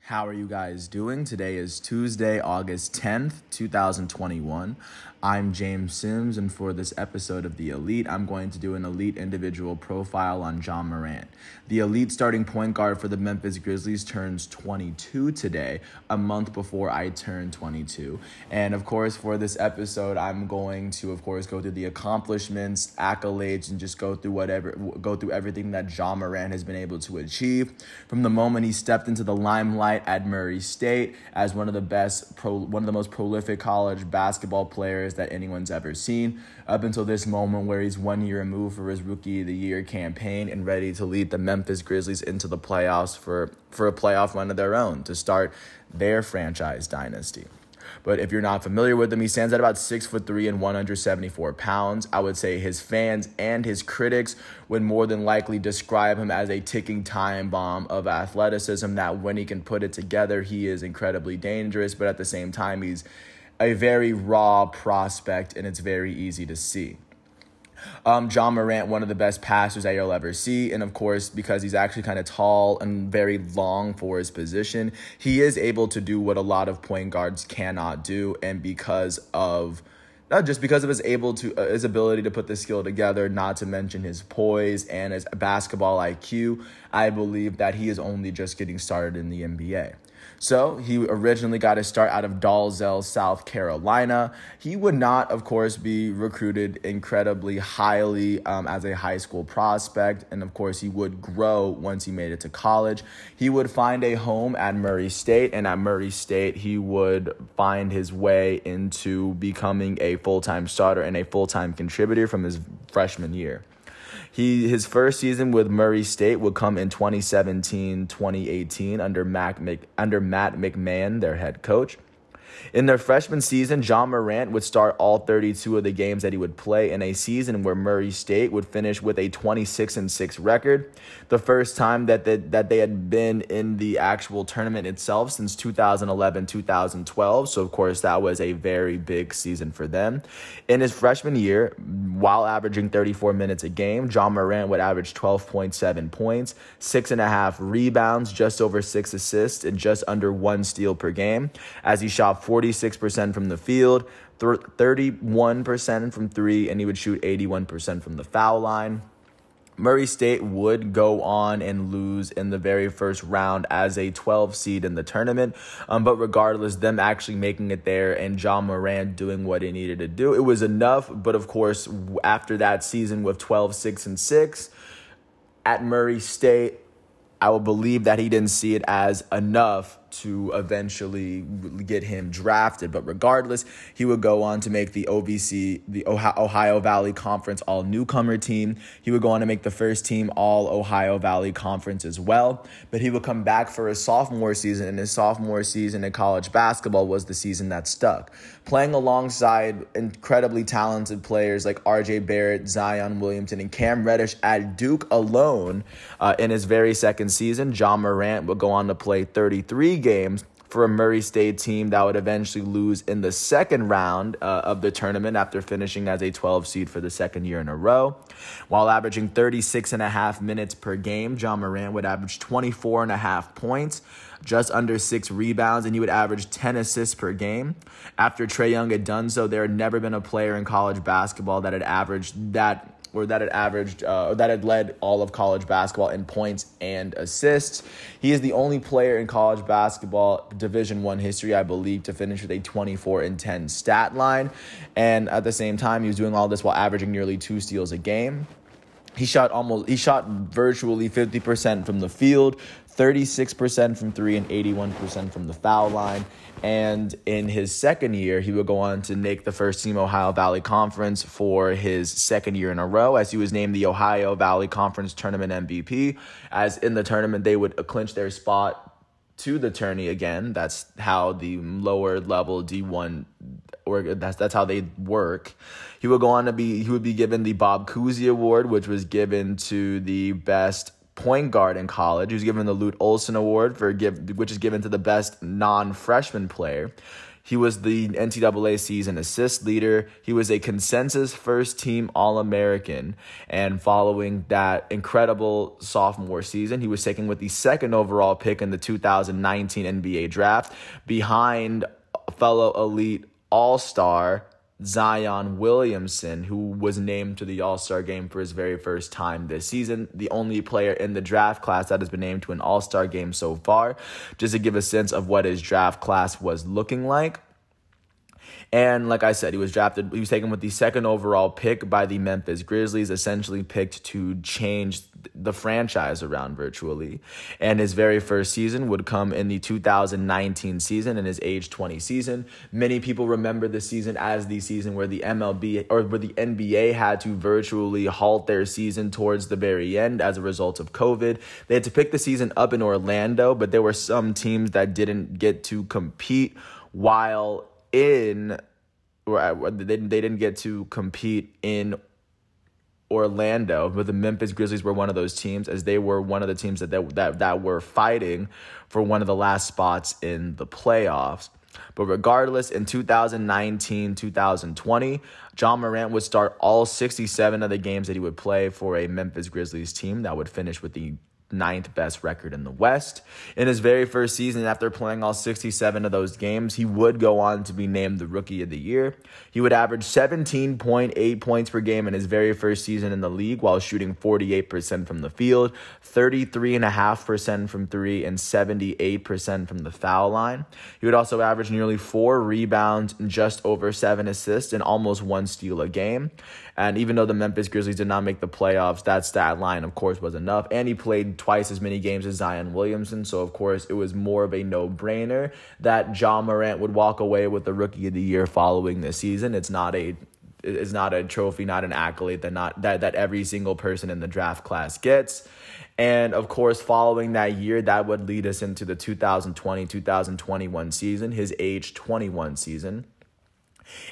How are you guys doing? Today is Tuesday, August 10th, 2021. I'm James Sims, and for this episode of The Elite, I'm going to do an elite individual profile on John Morant. The elite starting point guard for the Memphis Grizzlies turns 22 today, a month before I turn 22. And of course, for this episode, I'm going to, of course, go through the accomplishments, accolades, and just go through everything that John Morant has been able to achieve from the moment he stepped into the limelight at Murray State as one of the most prolific college basketball players that anyone's ever seen, up until this moment where he's 1 year removed for his Rookie of the Year campaign and ready to lead the Memphis Grizzlies into the playoffs for a playoff run of their own to start their franchise dynasty. But if you're not familiar with him, he stands at about 6'3" and 174 pounds. I would say his fans and his critics would more than likely describe him as a ticking time bomb of athleticism, that when he can put it together, he is incredibly dangerous, but at the same time, he's a very raw prospect, and it's very easy to see. John Morant, one of the best passers that you'll ever see. And of course, because he's actually kind of tall and very long for his position, he is able to do what a lot of point guards cannot do. And not just because of his ability to put the skill together, not to mention his poise and his basketball IQ, I believe that he is only just getting started in the NBA. So he originally got his start out of Dalzell, South Carolina. He would not, of course, be recruited incredibly highly as a high school prospect. And of course, he would grow once he made it to college. He would find a home at Murray State. And at Murray State, he would find his way into becoming a full-time starter and a full-time contributor from his freshman year. His first season with Murray State would come in 2017-2018 under Matt McMahon, their head coach. In their freshman season, John Morant would start all 32 of the games that he would play in a season where Murray State would finish with a 26-6 record, the first time that they had been in the actual tournament itself since 2011-2012. So, of course, that was a very big season for them. In his freshman year, while averaging 34 minutes a game, John Morant would average 12.7 points, 6.5 rebounds, just over 6 assists, and just under 1 steal per game, as he shot 46% from the field, 31% from three, and he would shoot 81% from the foul line. Murray State would go on and lose in the very first round as a 12 seed in the tournament. But regardless, them actually making it there and John Morant doing what he needed to do, it was enough. But of course, after that season with 12-6-6 at Murray State, I will believe that he didn't see it as enough to eventually get him drafted. But regardless, he would go on to make the OVC, the Ohio Valley Conference all-newcomer team. He would go on to make the first team all-Ohio Valley Conference as well. But he would come back for his sophomore season, and his sophomore season in college basketball was the season that stuck. Playing alongside incredibly talented players like R.J. Barrett, Zion Williamson, and Cam Reddish at Duke alone in his very second season, John Morant would go on to play 33 games for a Murray State team that would eventually lose in the second round of the tournament after finishing as a 12 seed for the second year in a row. While averaging 36.5 minutes per game, John Morant would average 24.5 points, just under 6 rebounds, and he would average 10 assists per game. After Trae Young had done so, there had never been a player in college basketball that had led all of college basketball in points and assists. He is the only player in college basketball Division I history, I believe, to finish with a 24-10 stat line. And at the same time, he was doing all this while averaging nearly 2 steals a game. He shot virtually 50% from the field, 36% from three, and 81% from the foul line. And in his second year, he would go on to make the first team Ohio Valley Conference for his second year in a row, as he was named the Ohio Valley Conference Tournament MVP, as in the tournament they would clinch their spot to the tourney again. That's how the lower level D1, or that's how they work. He would be given the Bob Cousy Award, which was given to the best point guard in college. He was given the Lute Olson Award which is given to the best non-freshman player. He was the NCAA season assist leader. He was a consensus first-team All-American. And following that incredible sophomore season, he was taken with the second overall pick in the 2019 NBA draft behind fellow elite All-Star Zion Williamson, who was named to the All-Star game for his very first time this season, the only player in the draft class that has been named to an All-Star game so far, just to give a sense of what his draft class was looking like. And like I said, he was taken with the second overall pick by the Memphis Grizzlies, essentially picked to change the franchise around virtually. And his very first season would come in the 2019 season, in his age 20 season. Many people remember the season as the season where the NBA had to virtually halt their season towards the very end as a result of COVID. They had to pick the season up in Orlando, but there were some teams that didn't get to compete while they didn't get to compete in Orlando, but the Memphis Grizzlies were one of those teams, as they were one of the teams that were fighting for one of the last spots in the playoffs. But regardless, in 2019-2020, Ja Morant would start all 67 of the games that he would play for a Memphis Grizzlies team that would finish with the 9th best record in the West. In his very first season, after playing all 67 of those games, he would go on to be named the Rookie of the Year. He would average 17.8 points per game in his very first season in the league, while shooting 48% from the field, 33.5% from three, and 78% from the foul line. He would also average nearly 4 rebounds, just over 7 assists, and almost 1 steal a game. And even though the Memphis Grizzlies did not make the playoffs, that stat line, of course, was enough. And he played twice as many games as Zion Williamson. So, of course, it was more of a no-brainer that Ja Morant would walk away with the Rookie of the Year following this season. It's not a trophy, not an accolade that every single person in the draft class gets. And, of course, following that year, that would lead us into the 2020-2021 season, his age 21 season.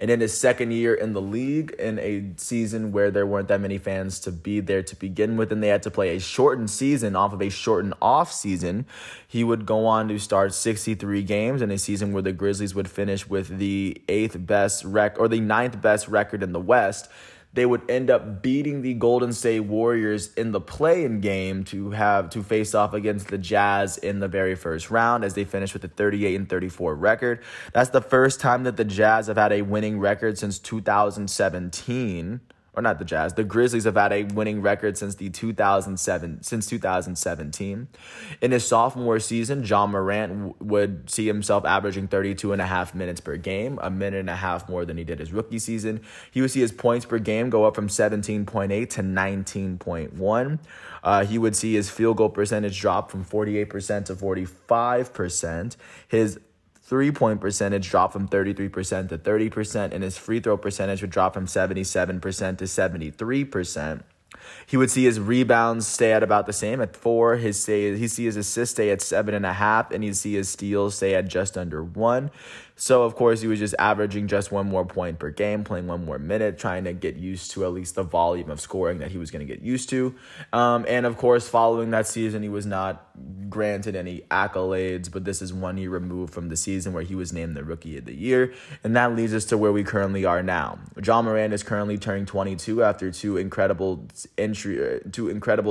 And in his second year in the league, in a season where there weren't that many fans to be there to begin with, and they had to play a shortened season off of a shortened off season, he would go on to start 63 games in a season where the Grizzlies would finish with the 9th best record in the West. They would end up beating the Golden State Warriors in the play-in game to face off against the Jazz in the very first round, as they finished with a 38-34 record. That's the first time that the Jazz have had a winning record since 2017. Or not the Jazz, the Grizzlies have had a winning record since 2017. In his sophomore season, Ja Morant would see himself averaging 32.5 minutes per game, a minute and a half more than he did his rookie season. He would see his points per game go up from 17.8 to 19.1. He would see his field goal percentage drop from 48% to 45%. His three-point percentage dropped from 33% to 30%, and his free throw percentage would drop from 77% to 73%. He would see his rebounds stay at about the same at 4. He'd see his assists stay at 7.5, and he'd see his steals stay at just under 1. So, of course, he was just averaging just 1 more point per game, playing 1 more minute, trying to get used to at least the volume of scoring that he was going to get used to. And, of course, following that season, he was not granted any accolades, but this is 1 year removed from the season where he was named the Rookie of the Year. And that leads us to where we currently are now. Ja Morant is currently turning 22 after two incredible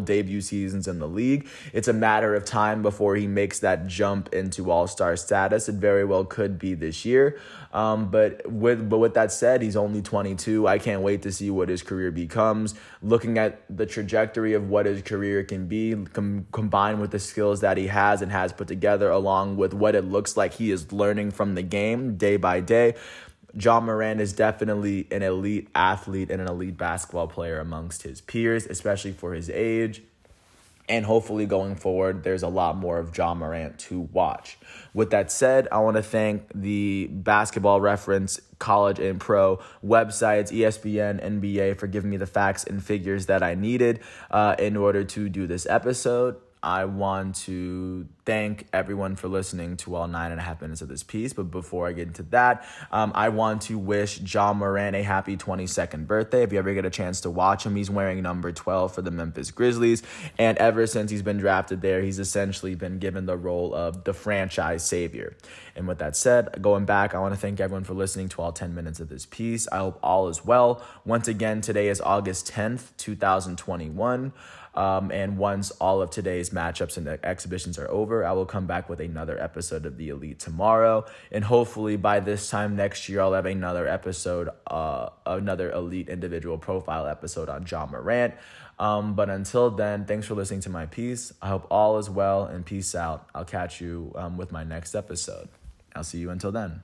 debut seasons in the league. It's a matter of time before he makes that jump into All-Star status. It very well could be this year. But with that said, he's only 22. I can't wait to see what his career becomes. Looking at the trajectory of what his career can be, combined with the skills that he has and has put together, along with what it looks like he is learning from the game day by day, Ja Morant is definitely an elite athlete and an elite basketball player amongst his peers, especially for his age. And hopefully going forward, there's a lot more of Ja Morant to watch. With that said, I want to thank the Basketball Reference college and pro websites, ESPN, NBA, for giving me the facts and figures that I needed in order to do this episode. I want to thank everyone for listening to all 9.5 minutes of this piece. But before I get into that, I want to wish Morant a happy 22nd birthday. If you ever get a chance to watch him, he's wearing number 12 for the Memphis Grizzlies. And ever since he's been drafted there, he's essentially been given the role of the franchise savior. And with that said, going back, I want to thank everyone for listening to all 10 minutes of this piece. I hope all is well. Once again, today is August 10th, 2021. And once all of today's matchups and exhibitions are over, I will come back with another episode of The Elite tomorrow. And hopefully by this time next year, I'll have another episode, another Elite individual profile episode on Morant. But until then, thanks for listening to my piece. I hope all is well and peace out. I'll catch you with my next episode. I'll see you until then.